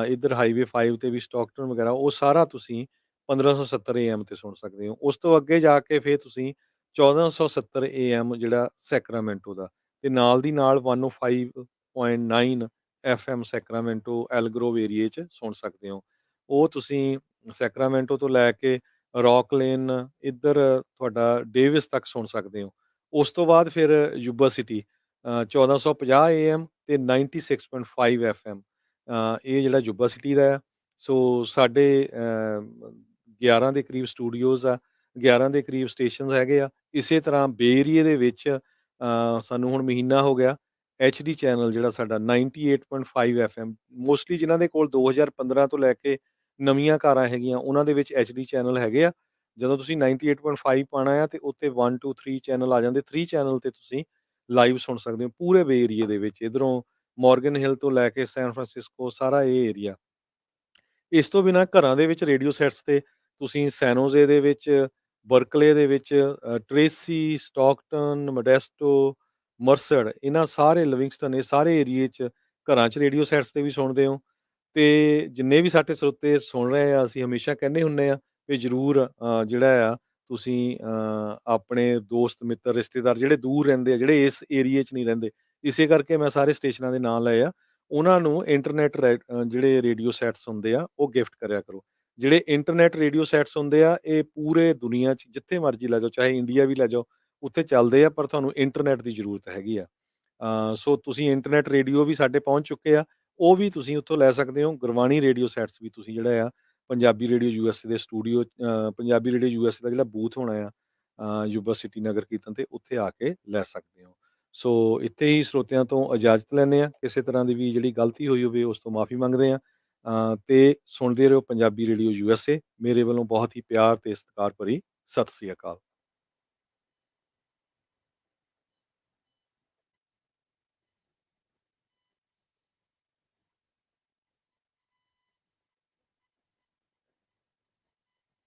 ਇੱਧਰ ਹਾਈਵੇ 5 ਤੇ ਵੀ ਸਟੋਕਟਨ ਵਗੈਰਾ ਉਹ ਸਾਰਾ ਤੁਸੀਂ 1570 ਏਐਮ ਤੇ ਸੁਣ ਸਕਦੇ ਹੋ। ਉਸ ਤੋਂ ਅੱਗੇ ਜਾ ਕੇ ਫਿਰ ਤੁਸੀਂ 1470 ਏਐਮ ਜਿਹੜਾ ਸੈਕਰਾਮੈਂਟੋ ਦਾ ਤੇ ਨਾਲ ਦੀ ਨਾਲ 105.9 ਐਫਐਮ ਸੈਕਰਾਮੈਂਟੋ ਐਲਗਰੋਵ ਏਰੀਏ 'ਚ ਸੁਣ ਸਕਦੇ ਹੋ। ਉਹ ਤੁਸੀਂ ਸੈਕਰਾਮੈਂਟੋ ਤੋਂ ਲੈ ਕੇ ਰੌਕਲੇਨ ਇੱਧਰ ਤੁਹਾਡਾ ਡੇਵਿਸ ਤੱਕ ਸੁਣ ਸਕਦੇ ਹੋ। ਉਸ ਤੋਂ ਬਾਅਦ ਫਿਰ ਯੂਬਾ ਸਿਟੀ 1450 ਏਐਮ ਤੇ 96.5 ਐਫਐਮ ਇਹ ਜਿਹੜਾ ਯੂਬਾ ਸਿਟੀ ਦਾ ਆ। ਸੋ ਸਾਡੇ 11 ਦੇ ਕਰੀਬ ਸਟੂਡੀਓਜ਼ ਆ, 11 ਦੇ ਕਰੀਬ ਸਟੇਸ਼ਨਸ ਹੈਗੇ ਆ। ਇਸੇ ਤਰ੍ਹਾਂ ਬੇ ਏਰੀਏ ਦੇ ਵਿੱਚ ਸਾਨੂੰ ਹੁਣ ਮਹੀਨਾ ਹੋ ਗਿਆ ਐਚਡੀ ਚੈਨਲ ਜਿਹੜਾ ਸਾਡਾ 98.5 ਐਫਐਮ ਮੋਸਟਲੀ ਜਿਨ੍ਹਾਂ ਦੇ ਕੋਲ 2015 ਤੋਂ ਲੈ ਕੇ ਨਵੀਆਂ ਕਾਰਾਂ ਹੈਗੀਆਂ ਉਹਨਾਂ ਦੇ ਵਿੱਚ ਐਚਡੀ ਚੈਨਲ ਹੈਗੇ ਆ। ਜਦੋਂ ਤੁਸੀਂ 98.5 ਪਾਉਣਾ ਆ ਤੇ ਉੱਥੇ 1 2 3 ਚੈਨਲ ਆ ਜਾਂਦੇ। 3 ਚੈਨਲ ਤੇ ਤੁਸੀਂ ਲਾਈਵ ਸੁਣ ਸਕਦੇ ਹੋ ਪੂਰੇ ਬੇ ਏਰੀਏ ਦੇ ਵਿੱਚ। ਇਧਰੋਂ ਮਾਰਗਨ ਹਿੱਲ ਤੋਂ ਲੈ ਕੇ ਸੈਨ ਫਰਾਂਸਿਸਕੋ ਸਾਰਾ ਇਹ ਏਰੀਆ। ਇਸ ਤੋਂ ਬਿਨਾਂ ਘਰਾਂ ਦੇ ਵਿੱਚ ਰੇਡੀਓ ਸੈਟਸ ਤੇ ਤੁਸੀਂ ਸੈਨੋਜ਼ੇ ਦੇ ਵਿੱਚ, ਬਰਕਲੇ ਦੇ ਵਿੱਚ, ਟ੍ਰੇਸੀ, ਸਟਾਕਟਨ, ਮੋਡੈਸਟੋ, ਮਰਸਡ ਇਹਨਾਂ ਸਾਰੇ ਲਿਵਿੰਗਸਟਨ ਇਹ ਸਾਰੇ ਏਰੀਏ 'ਚ ਘਰਾਂ 'ਚ ਰੇਡੀਓ ਸੈਟਸ ਤੇ ਵੀ ਸੁਣਦੇ ਹੋ। ਤੇ ਜਿੰਨੇ ਵੀ ਸਾਡੇ ਸਰੋਤੇ ਸੁਣ ਰਹੇ ਆ ਅਸੀਂ ਹਮੇਸ਼ਾ ਕਹਿੰਦੇ ਹੁੰਦੇ ਆ ਵੀ ਜ਼ਰੂਰ ਜਿਹੜਾ ਆ ਤੁਸੀਂ ਆਪਣੇ ਦੋਸਤ ਮਿੱਤਰ ਰਿਸ਼ਤੇਦਾਰ ਜਿਹੜੇ ਦੂਰ ਰਹਿੰਦੇ ਆ ਜਿਹੜੇ ਇਸ ਏਰੀਏ 'ਚ ਨਹੀਂ ਰਹਿੰਦੇ ਇਸੇ ਕਰਕੇ ਮੈਂ ਸਾਰੇ ਸਟੇਸ਼ਨਾਂ ਦੇ ਨਾਂ ਲਏ ਆ ਉਹਨਾਂ ਨੂੰ ਇੰਟਰਨੈਟ ਜਿਹੜੇ ਰੇਡੀਓ ਸੈਟਸ ਹੁੰਦੇ ਆ ਉਹ ਗਿਫਟ ਕਰਿਆ ਕਰੋ। ਜਿਹੜੇ ਇੰਟਰਨੈਟ ਰੇਡੀਓ ਸੈਟਸ ਹੁੰਦੇ ਆ ਇਹ ਪੂਰੇ ਦੁਨੀਆ 'ਚ ਜਿੱਥੇ ਮਰਜ਼ੀ ਲੈ ਜਾਓ ਚਾਹੇ ਇੰਡੀਆ ਵੀ ਲੈ ਜਾਓ ਉੱਥੇ ਚੱਲਦੇ ਆ ਪਰ ਤੁਹਾਨੂੰ ਇੰਟਰਨੈਟ ਦੀ ਜ਼ਰੂਰਤ ਹੈਗੀ ਆ। ਸੋ ਤੁਸੀਂ ਇੰਟਰਨੈਟ ਰੇਡੀਓ ਵੀ ਸਾਡੇ ਪਹੁੰਚ ਚੁੱਕੇ ਆ ਉਹ ਵੀ ਤੁਸੀਂ ਉੱਥੋਂ ਲੈ ਸਕਦੇ ਹੋ। ਗੁਰਬਾਣੀ ਰੇਡੀਓ ਸੈਟਸ ਵੀ ਤੁਸੀਂ ਜਿਹੜਾ ਆ ਪੰਜਾਬੀ ਰੇਡੀਓ ਯੂਐਸਏ ਦੇ ਸਟੂਡੀਓ ਪੰਜਾਬੀ ਰੇਡੀਓ ਯੂਐਸਏ ਦਾ ਜਿਹੜਾ ਬੂਥ ਹੋਣਾ ਆ ਯੂਬਾ ਸਿਟੀ ਨਗਰ ਕੀਰਤਨ ਤੇ ਉੱਥੇ ਆ ਕੇ ਲੈ ਸਕਦੇ ਹੋ। ਸੋ ਇੱਥੇ ਹੀ ਸਰੋਤਿਆਂ ਤੋਂ ਇਜਾਜ਼ਤ ਲੈਂਦੇ ਆ ਕਿਸੇ ਤਰ੍ਹਾਂ ਦੀ ਵੀ ਜਿਹੜੀ ਗਲਤੀ ਹੋਈ ਹੋਵੇ ਉਸ ਤੋਂ ਮਾਫੀ ਮੰਗਦੇ ਆ ਤੇ ਸੁਣਦੇ ਰਹੋ ਪੰਜਾਬੀ ਰੇਡੀਓ ਯੂਐਸਏ। ਮੇਰੇ ਵੱਲੋਂ ਬਹੁਤ ਹੀ ਪਿਆਰ ਤੇ ਸਤਿਕਾਰ ਭਰੀ ਸਤਿ ਸ੍ਰੀ ਅਕਾਲ।